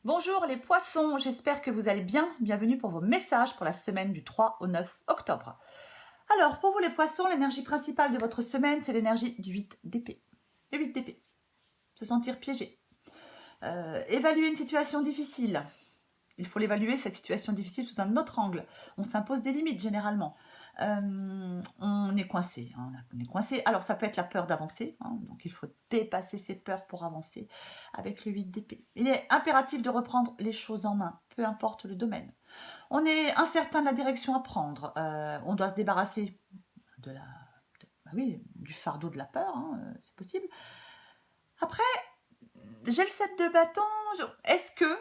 Bonjour les poissons, j'espère que vous allez bien. Bienvenue pour vos messages pour la semaine du 3 au 9 octobre. Alors, pour vous les poissons, l'énergie principale de votre semaine, c'est l'énergie du 8 d'épée. Le 8 d'épée, se sentir piégé. Évaluer une situation difficile. Il faut l'évaluer, cette situation difficile, sous un autre angle. On s'impose des limites, généralement. On est coincé. On est coincé. Alors, ça peut être la peur d'avancer. Donc, il faut dépasser ses peurs pour avancer avec le 8 d'épée. Il est impératif de reprendre les choses en main, peu importe le domaine. On est incertain de la direction à prendre. On doit se débarrasser du fardeau de la peur. C'est possible. Après, j'ai le 7 de bâton. Est-ce que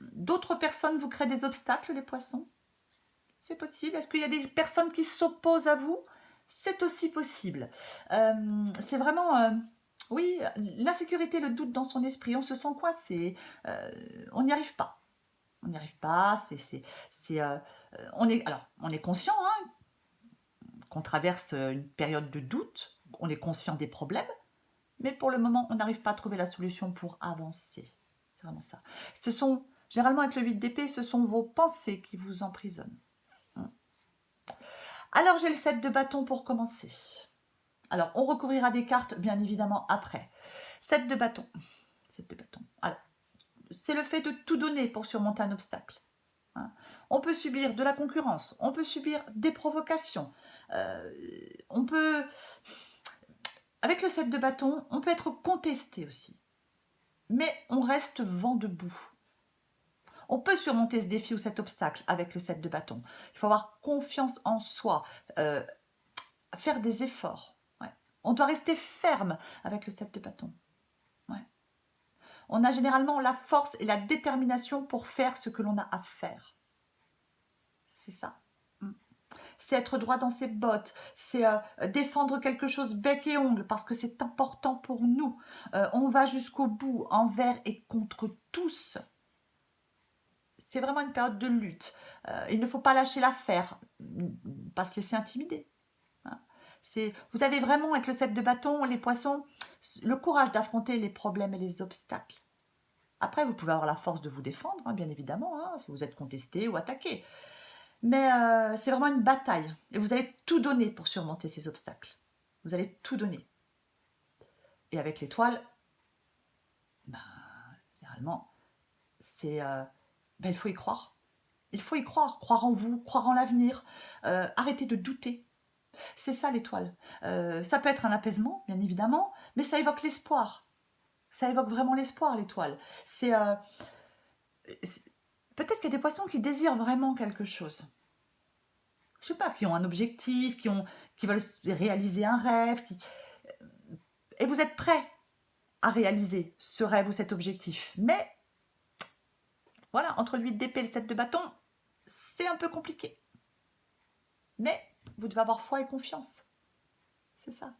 d'autres personnes vous créent des obstacles, les poissons? C'est possible. Est-ce qu'il y a des personnes qui s'opposent à vous? C'est aussi possible. C'est vraiment, oui, l'insécurité, le doute dans son esprit. On se sent coincé. On n'y arrive pas. On n'y arrive pas. On est conscient qu'on traverse une période de doute. On est conscient des problèmes. Mais pour le moment, on n'arrive pas à trouver la solution pour avancer. C'est vraiment ça. Généralement avec le 8 d'épée, ce sont vos pensées qui vous emprisonnent. Alors j'ai le 7 de bâton pour commencer. Alors on recouvrira des cartes bien évidemment après. 7 de bâton. 7 de bâton. Alors, c'est le fait de tout donner pour surmonter un obstacle. On peut subir de la concurrence, on peut subir des provocations, avec le 7 de bâton, on peut être contesté aussi. Mais on reste vent debout. On peut surmonter ce défi ou cet obstacle avec le 7 de bâton. Il faut avoir confiance en soi, faire des efforts. Ouais. On doit rester ferme avec le 7 de bâton. Ouais. On a généralement la force et la détermination pour faire ce que l'on a à faire. C'est ça. C'est être droit dans ses bottes, c'est défendre quelque chose bec et ongle parce que c'est important pour nous. On va jusqu'au bout, envers et contre tous. C'est vraiment une période de lutte. Il ne faut pas lâcher l'affaire, pas se laisser intimider. Vous avez vraiment, avec le 7 de bâton, les poissons, le courage d'affronter les problèmes et les obstacles. Après, vous pouvez avoir la force de vous défendre, bien évidemment, si vous êtes contesté ou attaqué. Mais c'est vraiment une bataille. Et vous allez tout donner pour surmonter ces obstacles. Vous allez tout donner. Et avec l'étoile, généralement, il faut y croire. Il faut y croire. Croire en vous, croire en l'avenir. Arrêtez de douter. C'est ça l'étoile. Ça peut être un apaisement, bien évidemment, mais ça évoque l'espoir. Ça évoque vraiment l'espoir, l'étoile. Peut-être qu'il y a des poissons qui désirent vraiment quelque chose. Je sais pas, qui ont un objectif, qui veulent réaliser un rêve, et vous êtes prêt à réaliser ce rêve ou cet objectif. Mais, voilà, entre le 8 d'épée et le 7 de bâton, c'est un peu compliqué. Mais, vous devez avoir foi et confiance. C'est ça.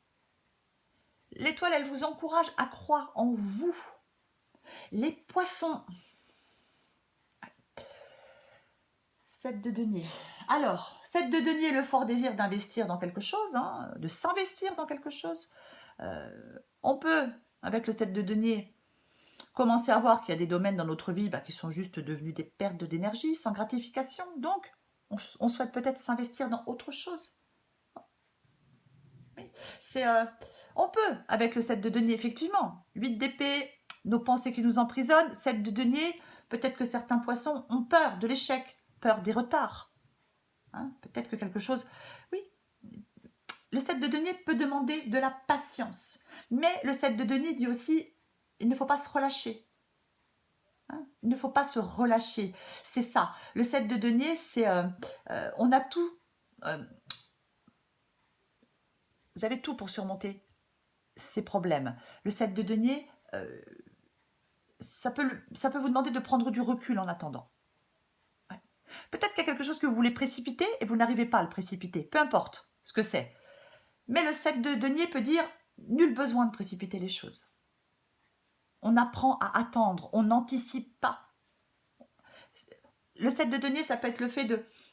L'étoile, elle vous encourage à croire en vous. Les poissons. 7 de denier. Alors, 7 de denier, le fort désir d'investir dans quelque chose, de s'investir dans quelque chose. On peut, avec le 7 de denier, commencer à voir qu'il y a des domaines dans notre vie qui sont juste devenus des pertes d'énergie, sans gratification. Donc, on souhaite peut-être s'investir dans autre chose. Oui. On peut, avec le 7 de denier, effectivement. 8 d'épée, nos pensées qui nous emprisonnent. 7 de denier, peut-être que certains poissons ont peur de l'échec, peur des retards. Peut-être que quelque chose... Oui, le 7 de denier peut demander de la patience. Mais le 7 de denier dit aussi, il ne faut pas se relâcher. Il ne faut pas se relâcher. C'est ça. Le 7 de denier, c'est... on a tout... vous avez tout pour surmonter ces problèmes. Le 7 de denier, ça peut vous demander de prendre du recul en attendant. Ouais. Peut-être qu'il y a quelque chose que vous voulez précipiter et vous n'arrivez pas à le précipiter. Peu importe ce que c'est. Mais le 7 de denier peut dire nul besoin de précipiter les choses. On apprend à attendre, on n'anticipe pas. Le 7 de denier, ça peut être le fait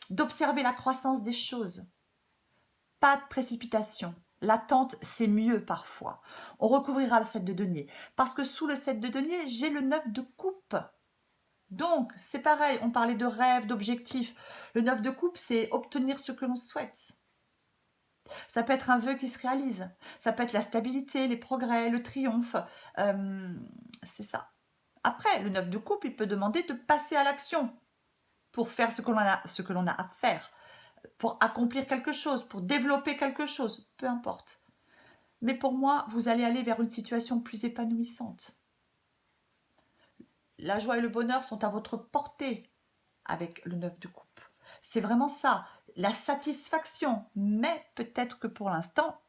d'observer la croissance des choses. Pas de précipitation. L'attente, c'est mieux parfois. On recouvrira le 7 de denier. Parce que sous le 7 de denier, j'ai le 9 de coupe. Donc, c'est pareil, on parlait de rêve, d'objectif. Le 9 de coupe, c'est obtenir ce que l'on souhaite. Ça peut être un vœu qui se réalise. Ça peut être la stabilité, les progrès, le triomphe. C'est ça. Après, le 9 de coupe, il peut demander de passer à l'action pour faire ce que l'on a à faire, pour accomplir quelque chose, pour développer quelque chose, peu importe. Mais pour moi, vous allez aller vers une situation plus épanouissante. La joie et le bonheur sont à votre portée avec le 9 de coupe. C'est vraiment ça, la satisfaction. Mais peut-être que pour l'instant,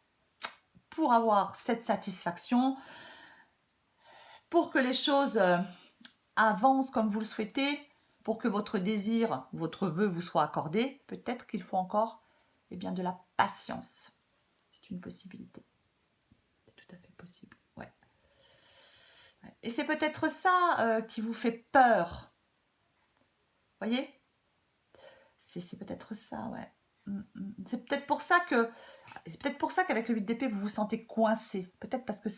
pour avoir cette satisfaction, pour que les choses avancent comme vous le souhaitez, pour que votre désir, votre vœu vous soit accordé, peut-être qu'il faut encore de la patience. C'est une possibilité. C'est tout à fait possible. Ouais. Et c'est peut-être ça qui vous fait peur. Voyez ? C'est peut-être ça, ouais. C'est peut-être pour ça qu'avec le 8 d'épée, vous vous sentez coincé. Peut-être parce que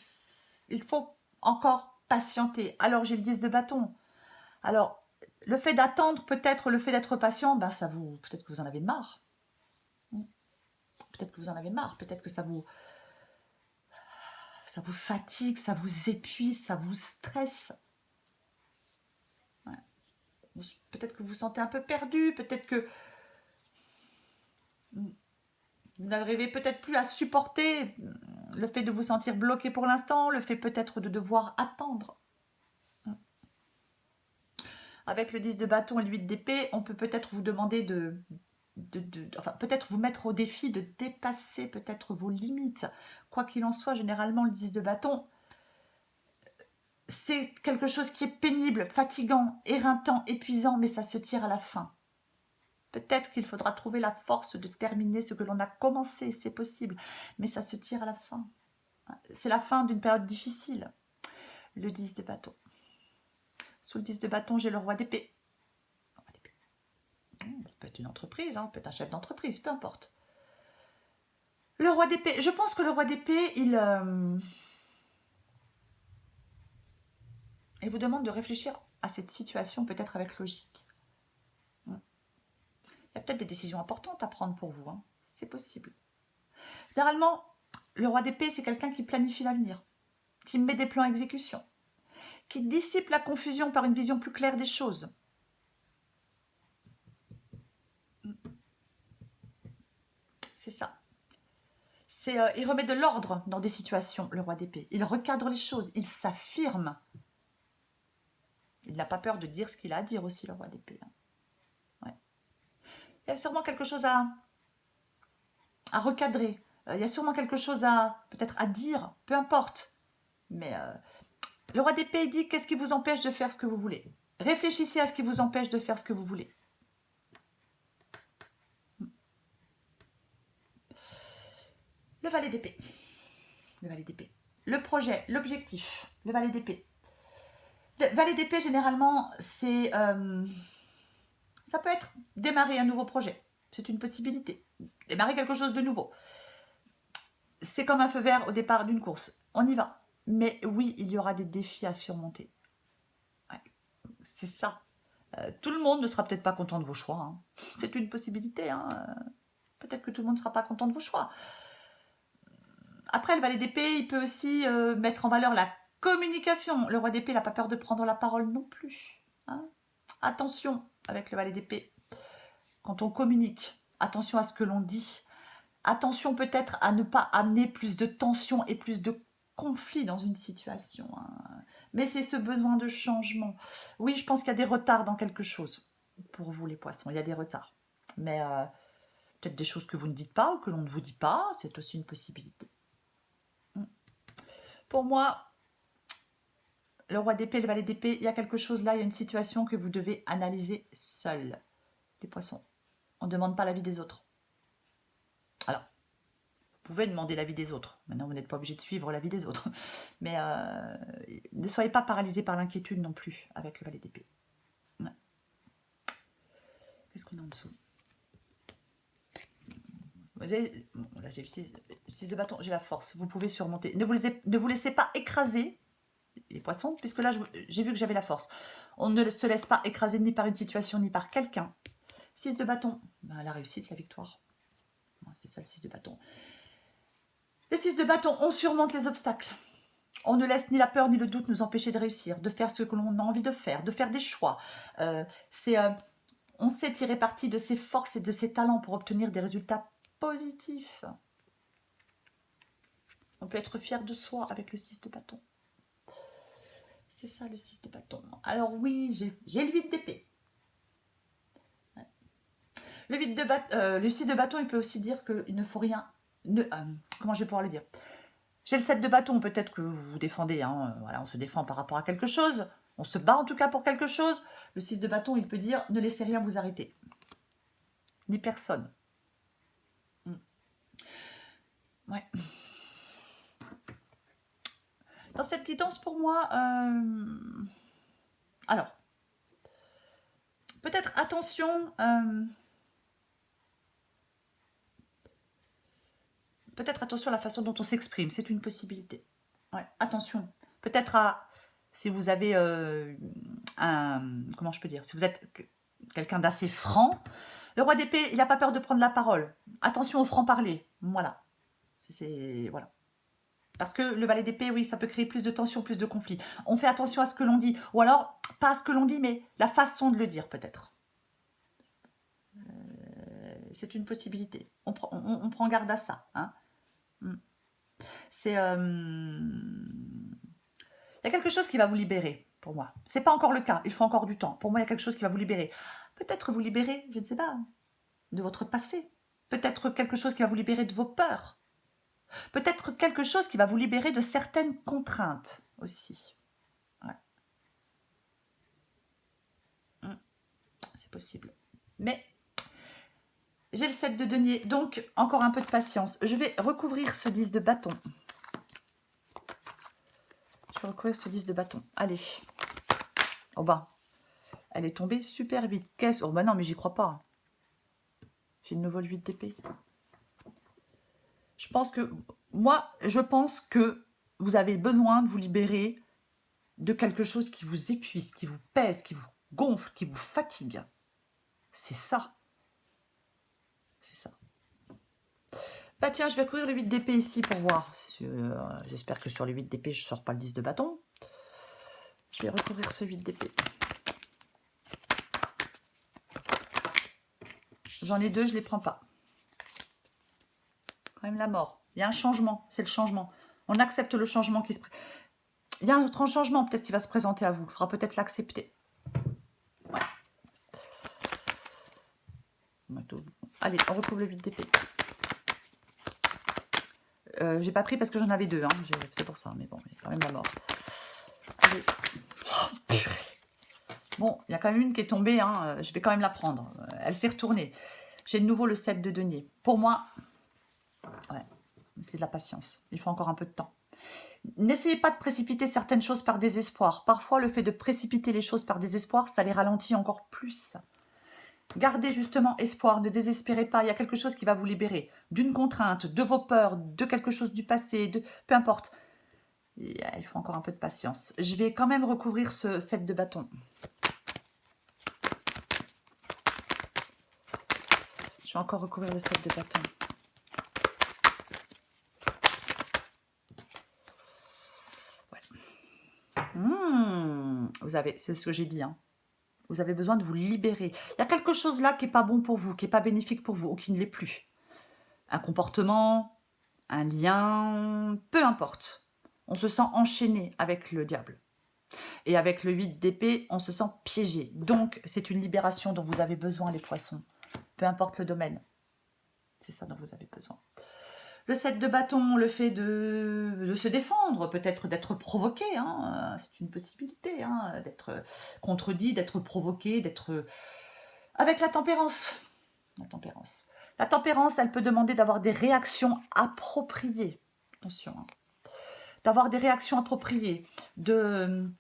il faut encore patienter. Alors, j'ai le 10 de bâton. Alors, le fait d'attendre, peut-être le fait d'être patient, peut-être que vous en avez marre. Peut-être que vous en avez marre. Peut-être que ça vous fatigue, ça vous épuise, ça vous stresse. Ouais. Peut-être que vous vous sentez un peu perdu. Peut-être que vous n'arrivez peut-être plus à supporter le fait de vous sentir bloqué pour l'instant, le fait peut-être de devoir attendre. Avec le 10 de bâton et le 8 d'épée, on peut peut-être vous demander peut-être vous mettre au défi de dépasser peut-être vos limites. Quoi qu'il en soit, généralement, le 10 de bâton, c'est quelque chose qui est pénible, fatigant, éreintant, épuisant, mais ça se tire à la fin. Peut-être qu'il faudra trouver la force de terminer ce que l'on a commencé, c'est possible, mais ça se tire à la fin. C'est la fin d'une période difficile. Le 10 de bâton. Sous le 10 de bâton, j'ai le roi d'épée. Ça peut être une entreprise, ça peut être un chef d'entreprise, peu importe. Le roi d'épée, je pense que le roi d'épée, il vous demande de réfléchir à cette situation peut-être avec logique. Il y a peut-être des décisions importantes à prendre pour vous, c'est possible. Généralement, le roi d'épée, c'est quelqu'un qui planifie l'avenir, qui met des plans à exécution, qui dissipe la confusion par une vision plus claire des choses. C'est ça. Il remet de l'ordre dans des situations, le roi d'épée. Il recadre les choses, il s'affirme. Il n'a pas peur de dire ce qu'il a à dire aussi, le roi d'épée. Ouais. Il y a sûrement quelque chose à recadrer. Il y a sûrement quelque chose peut-être à dire, peu importe. Mais le roi d'épée dit qu'est-ce qui vous empêche de faire ce que vous voulez. Réfléchissez à ce qui vous empêche de faire ce que vous voulez. Le valet d'épée. Le valet d'épée. Le projet, l'objectif. Le valet d'épée. Le valet d'épée, généralement, c'est... ça peut être démarrer un nouveau projet. C'est une possibilité. Démarrer quelque chose de nouveau. C'est comme un feu vert au départ d'une course. On y va. Mais oui, il y aura des défis à surmonter. Ouais, c'est ça. Tout le monde ne sera peut-être pas content de vos choix. C'est une possibilité. Peut-être que tout le monde ne sera pas content de vos choix. Après, le valet d'épée, il peut aussi mettre en valeur la communication. Le roi d'épée n'a pas peur de prendre la parole non plus. Attention avec le valet d'épée. Quand on communique, attention à ce que l'on dit. Attention peut-être à ne pas amener plus de tension et plus de conflit dans une situation. Mais c'est ce besoin de changement. Oui, je pense qu'il y a des retards dans quelque chose. Pour vous les poissons, il y a des retards. Mais peut-être des choses que vous ne dites pas ou que l'on ne vous dit pas, c'est aussi une possibilité. Pour moi, le roi d'épée, le valet d'épée, il y a quelque chose là, il y a une situation que vous devez analyser seul. Les poissons, on ne demande pas l'avis des autres. Alors, vous pouvez demander l'avis des autres. Maintenant, vous n'êtes pas obligé de suivre l'avis des autres. Mais ne soyez pas paralysé par l'inquiétude non plus avec le valet d'épée. Ouais. Qu'est-ce qu'on a en dessous? Là, j'ai le 6 de bâton, j'ai la force. Vous pouvez surmonter. Ne vous laissez pas écraser, les poissons, puisque là, j'ai vu que j'avais la force. On ne se laisse pas écraser ni par une situation ni par quelqu'un. 6 de bâton, ben, la réussite, la victoire. C'est ça le 6 de bâton. Le 6 de bâton, on surmonte les obstacles. On ne laisse ni la peur ni le doute nous empêcher de réussir, de faire ce que l'on a envie de faire des choix. On sait tirer parti de ses forces et de ses talents pour obtenir des résultats positifs. On peut être fier de soi avec le 6 de bâton. C'est ça le 6 de bâton. Alors oui, j'ai le 8 d'épée. Ouais. Le 6 de bâton, il peut aussi dire qu'il ne faut rien... comment je vais pouvoir le dire? J'ai le 7 de bâton, peut-être que vous vous défendez. Hein, voilà, on se défend par rapport à quelque chose. On se bat en tout cas pour quelque chose. Le 6 de bâton, il peut dire ne laissez rien vous arrêter. Ni personne. Ouais. Dans cette guidance, pour moi, alors, peut-être attention, peut-être attention à la façon dont on s'exprime, c'est une possibilité. Ouais, attention, peut-être à, si vous avez comment je peux dire, si vous êtes quelqu'un d'assez franc, le roi d'épée, il n'a pas peur de prendre la parole. Attention au franc-parler, voilà. Voilà. Parce que le valet d'épée, oui, ça peut créer plus de tension, plus de conflits. On fait attention à ce que l'on dit. Ou alors, pas à ce que l'on dit, mais la façon de le dire, peut-être. C'est une possibilité. On prend garde à ça. Hein. Il y a quelque chose qui va vous libérer, pour moi. Ce n'est pas encore le cas. Il faut encore du temps. Pour moi, il y a quelque chose qui va vous libérer. Peut-être vous libérer, je ne sais pas, de votre passé. Peut-être quelque chose qui va vous libérer de vos peurs. Peut-être quelque chose qui va vous libérer de certaines contraintes aussi. Ouais. C'est possible. Mais j'ai le 7 de denier, donc encore un peu de patience. Je vais recouvrir ce 10 de bâton. Je vais recouvrir ce 10 de bâton. Allez. Oh bah, elle est tombée super vite. Qu'est-ce... Oh bah non, mais j'y crois pas. J'ai de nouveau le 8 d'épée. Je pense que vous avez besoin de vous libérer de quelque chose qui vous épuise, qui vous pèse, qui vous gonfle, qui vous fatigue. C'est ça. C'est ça. Bah tiens, je vais courir le 8 d'épée ici pour voir. J'espère que sur le 8 d'épée, je ne sors pas le 10 de bâton. Je vais recouvrir ce 8 d'épée. J'en ai deux, je ne les prends pas. Quand même la mort. Il y a un changement, c'est le changement. On accepte le changement qui se... Il y a un autre changement peut-être qui va se présenter à vous. Il faudra peut-être l'accepter. Ouais. Allez, on recouvre le 8 d'épée. J'ai pas pris parce que j'en avais deux. Hein. C'est pour ça, mais bon, il y a quand même la mort. Allez. Oh, bon, il y a quand même une qui est tombée. Hein. Je vais quand même la prendre. Elle s'est retournée. J'ai de nouveau le 7 de denier. Pour moi, ouais, c'est de la patience. Il faut encore un peu de temps. N'essayez pas de précipiter certaines choses par désespoir. Parfois, le fait de précipiter les choses par désespoir, ça les ralentit encore plus. Gardez justement espoir, ne désespérez pas. Il y a quelque chose qui va vous libérer d'une contrainte, de vos peurs, de quelque chose du passé, peu importe. Il faut encore un peu de patience. Je vais quand même recouvrir ce 7 de bâton. Je vais encore recouvrir le 7 de bâton. Vous avez, c'est ce que j'ai dit, hein. Vous avez besoin de vous libérer. Il y a quelque chose là qui n'est pas bon pour vous, qui n'est pas bénéfique pour vous, ou qui ne l'est plus. Un comportement, un lien, peu importe. On se sent enchaîné avec le diable. Et avec le 8 d'épée, on se sent piégé. Donc, c'est une libération dont vous avez besoin, les poissons. Peu importe le domaine. C'est ça dont vous avez besoin. Le 7 de bâton, le fait de se défendre, peut-être d'être provoqué, hein, c'est une possibilité, hein, d'être contredit, d'être provoqué, d'être... Avec la tempérance. La tempérance, elle peut demander d'avoir des réactions appropriées. Attention, hein. D'avoir des réactions appropriées, de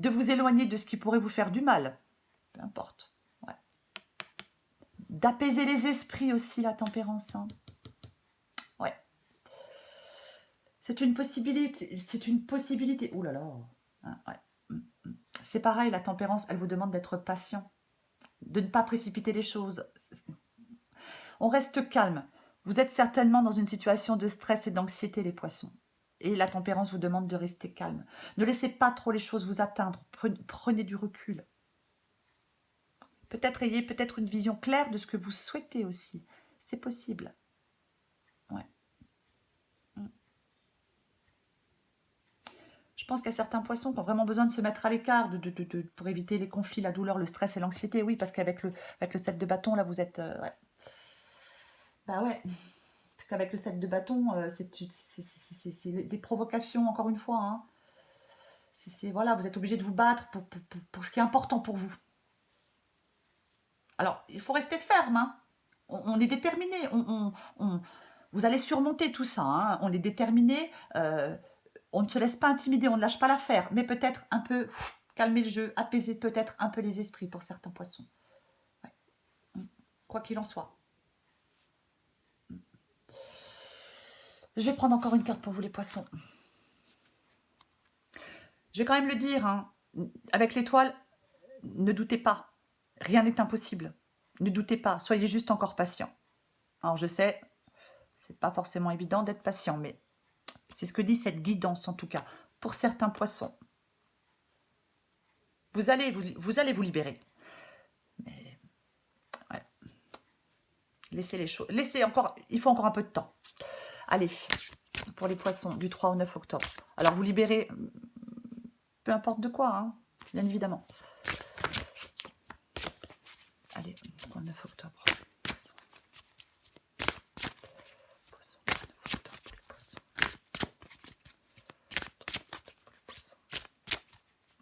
vous éloigner de ce qui pourrait vous faire du mal. Peu importe. Ouais. D'apaiser les esprits aussi, la tempérance, hein. Ouais. C'est une possibilité. Ouh là là. Hein, ouais. C'est pareil, la tempérance, elle vous demande d'être patient, de ne pas précipiter les choses. On reste calme. Vous êtes certainement dans une situation de stress et d'anxiété, les poissons. Et la tempérance vous demande de rester calme. Ne laissez pas trop les choses vous atteindre. Prenez du recul. Peut-être ayez peut-être une vision claire de ce que vous souhaitez aussi. C'est possible. Ouais. Je pense qu'il y a certains poissons qui ont vraiment besoin de se mettre à l'écart pour éviter les conflits, la douleur, le stress et l'anxiété. Oui, parce qu'avec le 7 de bâton, là, vous êtes... ouais. Bah ouais. Parce qu'avec le 7 de bâton, c'est des provocations, encore une fois. Hein. Voilà, vous êtes obligé de vous battre pour ce qui est important pour vous. Alors, il faut rester ferme. Hein. On est déterminé. Vous allez surmonter tout ça. Hein. On est déterminé. On ne se laisse pas intimider. On ne lâche pas l'affaire. Mais peut-être un peu calmer le jeu, apaiser peut-être un peu les esprits pour certains poissons. Ouais. Quoi qu'il en soit. Je vais prendre encore une carte pour vous, les poissons. Je vais quand même le dire, hein, avec l'étoile, ne doutez pas. Rien n'est impossible. Ne doutez pas. Soyez juste encore patient. Alors, je sais, c'est pas forcément évident d'être patient, mais c'est ce que dit cette guidance, en tout cas, pour certains poissons. Vous allez vous libérer. Mais, ouais. Laissez les choses. Il faut encore un peu de temps. Allez, pour les poissons, du 3 au 9 octobre. Alors, vous libérez, peu importe de quoi, hein, bien évidemment. Allez, pour le 9 octobre. Poisson. Poisson, 9 octobre pour les poissons.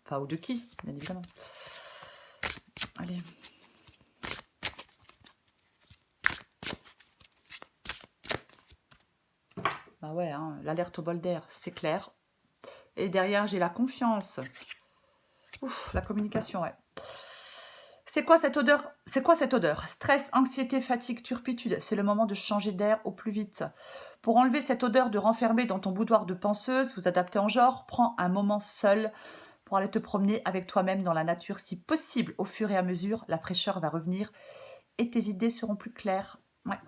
Enfin, ou de qui, bien évidemment. Allez. Bah ouais, hein, l'alerte au bol d'air, c'est clair. Et derrière, j'ai la confiance. Ouf, la communication, ouais. C'est quoi cette odeur? C'est quoi cette odeur? Stress, anxiété, fatigue, turpitude. C'est le moment de changer d'air au plus vite. Pour enlever cette odeur de renfermer dans ton boudoir de penseuse, vous adapter en genre, prends un moment seul pour aller te promener avec toi-même dans la nature. Si possible, au fur et à mesure, la fraîcheur va revenir et tes idées seront plus claires. Ouais.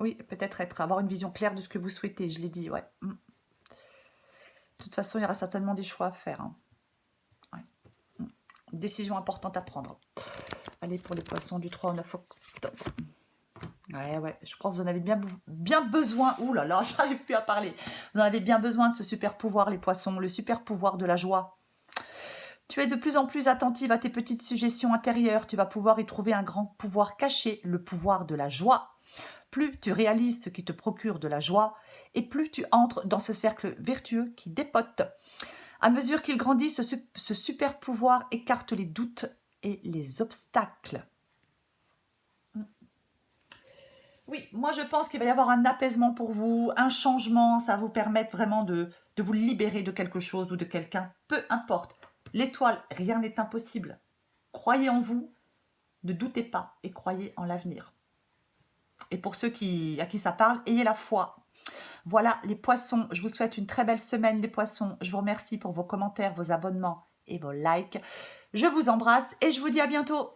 Oui, peut-être avoir une vision claire de ce que vous souhaitez, je l'ai dit, ouais. De toute façon, il y aura certainement des choix à faire. Hein. Ouais. Décision importante à prendre. Allez, pour les poissons du 3 au 9 octobre. Ouais, je pense que vous en avez bien besoin. Ouh là là, j'arrive plus à parler. Vous en avez bien besoin de ce super pouvoir, les poissons, le super pouvoir de la joie. Tu es de plus en plus attentive à tes petites suggestions intérieures. Tu vas pouvoir y trouver un grand pouvoir caché, le pouvoir de la joie. Plus tu réalises ce qui te procure de la joie, et plus tu entres dans ce cercle vertueux qui dépote. À mesure qu'il grandit, ce super pouvoir écarte les doutes et les obstacles. Oui, moi je pense qu'il va y avoir un apaisement pour vous, un changement, ça va vous permettre vraiment de vous libérer de quelque chose ou de quelqu'un, peu importe. L'étoile, rien n'est impossible. Croyez en vous, ne doutez pas et croyez en l'avenir. Et pour ceux à qui ça parle, ayez la foi. Voilà les poissons, je vous souhaite une très belle semaine les poissons. Je vous remercie pour vos commentaires, vos abonnements et vos likes. Je vous embrasse et je vous dis à bientôt.